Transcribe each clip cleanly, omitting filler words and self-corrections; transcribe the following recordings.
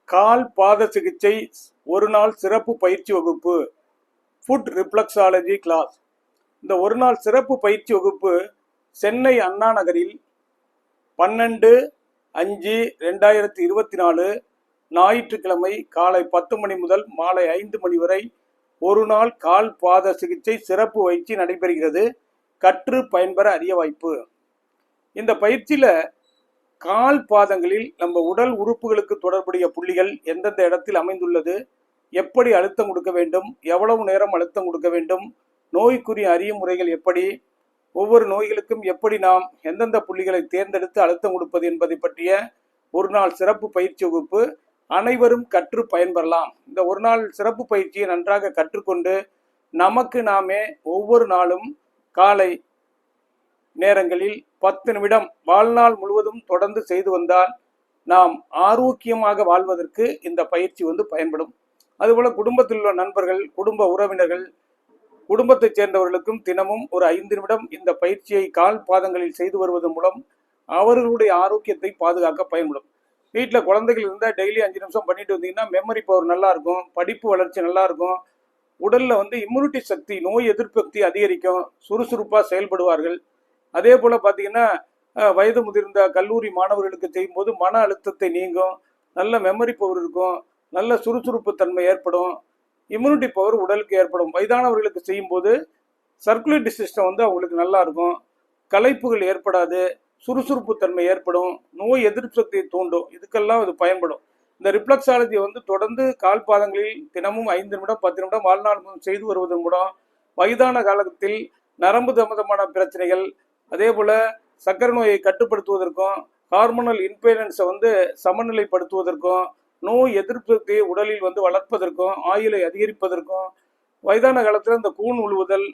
கால் பாத சிகிச்சை ஒரு நாள் சிறப்பு பயிற்சி வகுப்பு ஃபுட் ரிஃப்ளெக்ஸாலஜி கிளாஸ். இந்த ஒரு நாள் சிறப்பு பயிற்சி வகுப்பு சென்னை அண்ணா நகரில் 12/5/2024 ஞாயிற்றுக்கிழமை காலை 10 மணி முதல் மாலை 5 மணி வரை ஒரு நாள் கால் பாத சிகிச்சை சிறப்பு பயிற்சி நடைபெறுகிறது. கற்று பயன்பெற அரிய வாய்ப்பு. இந்த பயிற்சியில் கால் பாதங்களில் நம்ம உடல் உறுப்புகளுக்கு தொடர்புடைய புள்ளிகள் எந்தெந்த இடத்தில் அமைந்துள்ளது, எப்படி அழுத்தம் கொடுக்க வேண்டும், எவ்வளவு நேரம் அழுத்தம் கொடுக்க வேண்டும், நோய்க்குரிய அறிய முறைகள் எப்படி, ஒவ்வொரு நோய்களுக்கும் எப்படி நாம் எந்தெந்த புள்ளிகளை தேர்ந்தெடுத்து அழுத்தம் கொடுப்பது என்பதை பற்றிய ஒரு நாள் சிறப்பு பயிற்சி வகுப்பு. அனைவரும் கற்று பயன்பெறலாம். இந்த ஒரு நாள் சிறப்பு பயிற்சியை நன்றாக கற்றுக்கொண்டு நமக்கு நாமே ஒவ்வொரு நாளும் காலை நேரங்களில் 10 நிமிடம் வாழ்நாள் முழுவதும் தொடர்ந்து செய்து வந்தால் நாம் ஆரோக்கியமாக வாழ்வதற்கு இந்த பயிற்சி பயன்படும். அதுபோல குடும்பத்தில் உள்ள நண்பர்கள், குடும்ப உறவினர்கள், குடும்பத்தைச் சேர்ந்தவர்களுக்கும் தினமும் ஒரு 5 நிமிடம் இந்த பயிற்சியை கால் பாதங்களில் செய்து வருவதன் மூலம் அவர்களுடைய ஆரோக்கியத்தை பாதுகாக்க பயன்படும். வீட்டில் குழந்தைகள் இருந்தால் டெய்லி 5 நிமிஷம் பண்ணிட்டு வந்தீங்கன்னா மெமரி பவர் நல்லா இருக்கும், படிப்பு வளர்ச்சி நல்லா இருக்கும், உடல்ல இம்யூனிட்டி சக்தி, நோய் எதிர்ப்பு சக்தி அதிகரிக்கும், சுறுசுறுப்பாக செயல்படுவார்கள். அதே போல் பார்த்தீங்கன்னா வயது முதிர்ந்த கல்லூரி மாணவர்களுக்கு செய்யும்போது மன அழுத்தத்தை நீங்கும், நல்ல மெமரி பவர் இருக்கும், நல்ல சுறுசுறுப்பு தன்மை ஏற்படும், இம்யூனிட்டி பவர் உடலுக்கு ஏற்படும். வயதானவர்களுக்கு செய்யும்போது சர்க்குலேட்டரி சிஸ்டம் அவங்களுக்கு நல்லா இருக்கும், களைப்புகள் ஏற்படாது, சுறுசுறுப்பு தன்மை ஏற்படும், நோய் எதிர்ப்பு சக்தியை தூண்டும். இதுக்கெல்லாம் இது பயன்படும். இந்த ரிஃப்ளெக்ஸாலஜி தொடர்ந்து கால் பாதங்களில் தினமும் 5 நிமிடம் 10 நிமிடம் வாழ்நாள் செய்து வருவதன் மூலம் வயதான காலத்தில் நரம்பு சம்பந்தமான பிரச்சனைகள், அதே போல சர்க்கரை நோயை கட்டுப்படுத்துவதற்கும், ஹார்மோனல் இன்பேலன்ஸை சமநிலைப்படுத்துவதற்கும், நோய் எதிர்ப்பு சக்தியை உடலில் வளர்ப்பதற்கும், ஆயுளை அதிகரிப்பதற்கும், வயதான காலத்தில் இந்த கூன் உழுவுதல்,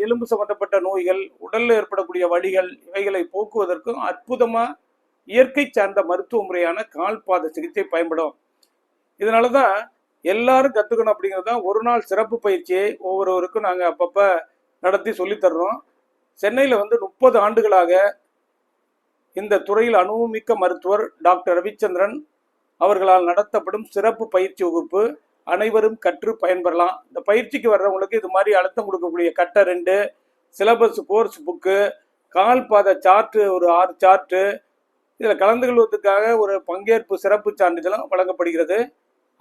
எலும்பு சம்பந்தப்பட்ட நோய்கள், உடலில் ஏற்படக்கூடிய வலிகள், இவைகளை போக்குவதற்கும் அற்புதமா இயற்கை சார்ந்த மருத்துவ முறையான கால் பாத சிகிச்சை பயன்படும். இதனால தான் எல்லாரும் கற்றுக்கணும் அப்படிங்கிறது தான் ஒரு நாள் சிறப்பு பயிற்சியை ஒவ்வொருவருக்கும் நாங்கள் அப்பப்போ நடத்தி சொல்லித்தர்றோம். சென்னையில் 30 ஆண்டுகளாக இந்த துறையில் அனுபவமிக்க மருத்துவர் டாக்டர் ரவிச்சந்திரன் அவர்களால் நடத்தப்படும் சிறப்பு பயிற்சி வகுப்பு. அனைவரும் கற்று பயன்பெறலாம். இந்த பயிற்சிக்கு வர்றவங்களுக்கு இது மாதிரி அழுத்தம் கொடுக்கக்கூடிய கட்டை 2, சிலபஸ் கோர்ஸ் புக்கு, கால் பாத சார்ட்டு ஒரு 6 சார்ட்டு, இதில் கலந்து கொள்வதற்காக ஒரு பங்கேற்பு சிறப்பு சான்றிதழும் வழங்கப்படுகிறது.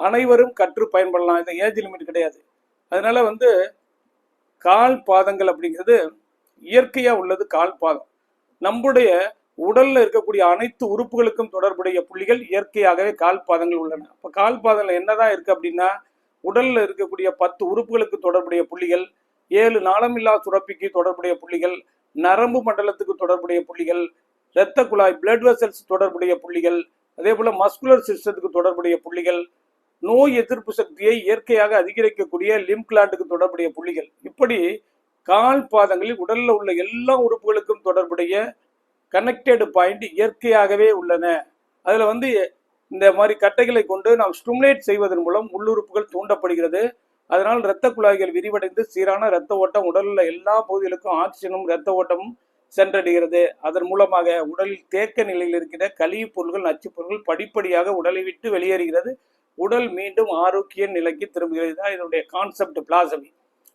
அனைவரும் கற்று பயன்பெறலாம். இது ஏஜ் லிமிட் கிடையாது. அதனால கால் பாதங்கள் அப்படிங்கிறது இயற்கையாக உள்ளது. கால் பாதம் நம்முடைய உடல்ல இருக்கக்கூடிய அனைத்து உறுப்புகளுக்கும் தொடர்புடைய புள்ளிகள் இயற்கையாகவே கால் பாதங்கள் உள்ளன. இப்போ கால் பாதங்கள் என்னதான் இருக்கு அப்படின்னா, உடல்ல இருக்கக்கூடிய 10 உறுப்புகளுக்கு தொடர்புடைய புள்ளிகள், 7 நாளமில்லா சுரப்பிக்கு தொடர்புடைய புள்ளிகள், நரம்பு மண்டலத்துக்கு தொடர்புடைய புள்ளிகள், இரத்த குழாய் பிளட் வெசல்ஸ் தொடர்புடைய புள்ளிகள், அதே போல மஸ்குலர் சிஸ்டத்துக்கு தொடர்புடைய புள்ளிகள், நோய் எதிர்ப்பு சக்தியை இயற்கையாக அதிகரிக்கக்கூடிய லிம்ப் கிளாண்டுக்கு தொடர்புடைய புள்ளிகள், இப்படி கால் பாதங்களில் உடல்ல உள்ள எல்லா உறுப்புகளுக்கும் தொடர்புடைய கனெக்டட் பாயிண்ட் இயற்கையாகவே உள்ளன. அதில் இந்த மாதிரி கட்டைகளை கொண்டு நாம் ஸ்டிமுலேட் செய்வதன் மூலம் உள்ளுறுப்புகள் தூண்டப்படுகிறது. அதனால் இரத்த குழாய்கள் விரிவடைந்து சீரான இரத்த ஓட்டம் உடலில் எல்லா பகுதிகளுக்கும் ஆக்சிஜனும் இரத்த ஓட்டமும் சென்றடைகிறது. அதன் மூலமாக உடலில் தேக்க நிலையில் இருக்கிற கழிவுப் பொருள்கள், நச்சுப் பொருள்கள் படிப்படியாக உடலை விட்டு வெளியேறுகிறது. உடல் மீண்டும் ஆரோக்கிய நிலைக்கு திரும்புகிறது. தான் இதனுடைய கான்செப்ட், பிலாசபி.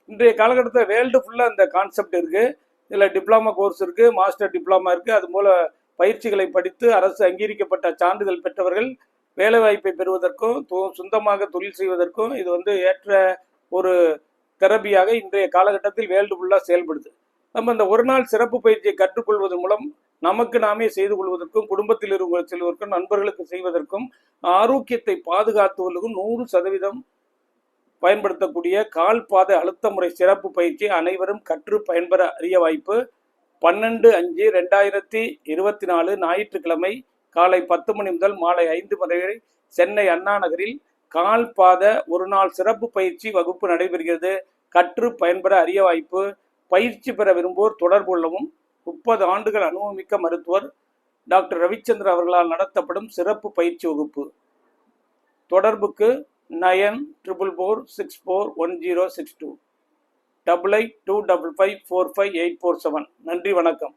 இன்றைய காலகட்டத்தில் வேர்ல்டு ஃபுல்லாக இந்த கான்செப்ட் இருக்குது. இதில் டிப்ளமா கோர்ஸ் இருக்குது, மாஸ்டர் டிப்ளமா இருக்குது. அதுபோல் பயிற்சிகளை படித்து அரசு அங்கீகரிக்கப்பட்ட சான்றிதழ் பெற்றவர்கள் வேலைவாய்ப்பை பெறுவதற்கும் சொந்தமாக தொழில் செய்வதற்கும் இது ஏற்ற ஒரு தெரபியாக இன்றைய காலகட்டத்தில் வேர்ல்டு ஃபுல்லாக செயல்படுது. நம்ம இந்த ஒரு நாள் சிறப்பு பயிற்சியை கற்றுக்கொள்வதன் மூலம் நமக்கு நாமே செய்து கொள்வதற்கும், குடும்பத்தில் இருக்கிற செல்வதற்கும், நண்பர்களுக்கு செய்வதற்கும், ஆரோக்கியத்தை பாதுகாத்துவதற்கும் 100% பயன்படுத்தக்கூடிய கால் பாத அழுத்த முறை சிறப்பு பயிற்சி அனைவரும் கற்று பயன்பெற அரிய வாய்ப்பு. 12/5/2024 ஞாயிற்றுக்கிழமை காலை 10 மணி முதல் மாலை 5 மணி வரை சென்னை அண்ணா நகரில் கால் பாத ஒரு நாள் சிறப்பு பயிற்சி வகுப்பு நடைபெறுகிறது. கற்று பயன்பெற அரிய வாய்ப்பு. பயிற்சி பெற விரும்புவோர் தொடர்பு கொள்ளவும். 30 ஆண்டுகள் அனுபவமிக்க மருத்துவர் டாக்டர் ரவிச்சந்திரன் அவர்களால் நடத்தப்படும் சிறப்பு பயிற்சி வகுப்பு. தொடர்புக்கு 9444641062 8825545847. நன்றி, வணக்கம்.